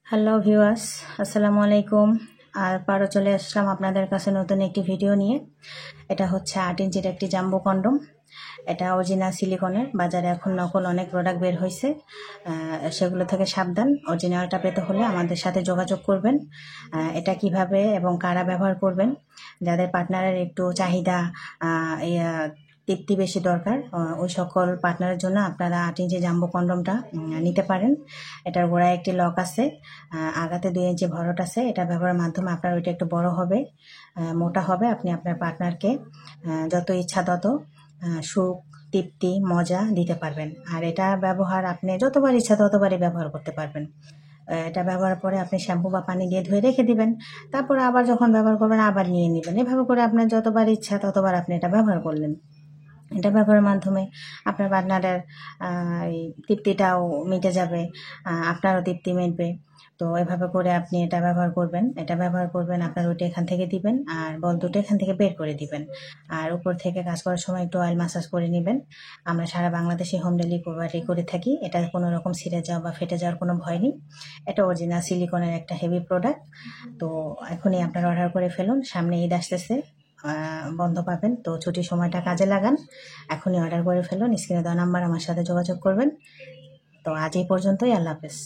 Hello viewers, আসসালামু আলাইকুম। আবারও চলে আসলাম আপনাদের কাছে নতুন একটি ভিডিও নিয়ে। এটা হচ্ছে 8 ইঞ্চির একটি জাম্বো কন্ডম। এটা অরিজিনাল সিলিকনের। বাজারে এখন নকল অনেক প্রোডাক্ট বের হয়েছে, সেগুলো থেকে সাবধান। অরিজিনালটা পেতে হলে আমাদের সাথে যোগাযোগ করবেন। এটা কিভাবে এবং কারা ব্যবহার করবেন, যাদের পার্টনারের একটু চাহিদা তৃপ্তি বেশি দরকার, ওই সকল পার্টনারের জন্য আপনারা 8 ইঞ্চি জাম্বো কন্ডমটা নিতে পারেন। এটার গোড়ায় একটি লক আছে, আগাতে 2 ইঞ্চি ভরট আছে। এটা ব্যবহারের মাধ্যমে আপনার ওইটা একটু বড় হবে, মোটা হবে। আপনি আপনার পার্টনারকে যত ইচ্ছা তত সুখ, তৃপ্তি, মজা দিতে পারবেন। আর এটা ব্যবহার আপনি যতবার ইচ্ছা ততবারই ব্যবহার করতে পারবেন। এটা ব্যবহারের পরে আপনি শ্যাম্পু বা পানি দিয়ে ধুয়ে রেখে দিবেন। তারপরে আবার যখন ব্যবহার করবেন আবার নিয়ে নেবেন। এভাবে করে আপনার যতবার ইচ্ছা ততবার আপনি এটা ব্যবহার করলেন। এটা ব্যবহারের মাধ্যমে আপনার পার্টনারের তৃপ্তিটাও মিটে যাবে, আপনারও তৃপ্তি মিটবে। তো এভাবে করে আপনি এটা ব্যবহার করবেন। আপনার ওইটা এখান থেকে দিবেন আর বল দুটো এখান থেকে বের করে দিবেন। আর উপর থেকে কাজ করার সময় একটু অয়েল মাসাজ করে নেবেন। আমরা সারা বাংলাদেশে হোম ডেলিভারি করে থাকি। এটা কোনো রকম ছিঁড়ে যাওয়া বা ফেটে যাওয়ার কোনো ভয় নেই। এটা অরিজিনাল সিলিকনের একটা হেভি প্রোডাক্ট। তো এখনই আপনারা অর্ডার করে ফেলুন। সামনে ঈদ আসতেছে, বন্ধ পাবেন, তো ছুটির সময়টা কাজে লাগান। এখনই অর্ডার করে ফেলুন। স্ক্রিনে দেওয়া নাম্বার আমার সাথে যোগাযোগ করবেন। তো আজ এই পর্যন্তই। আল্লাহ হাফেজ।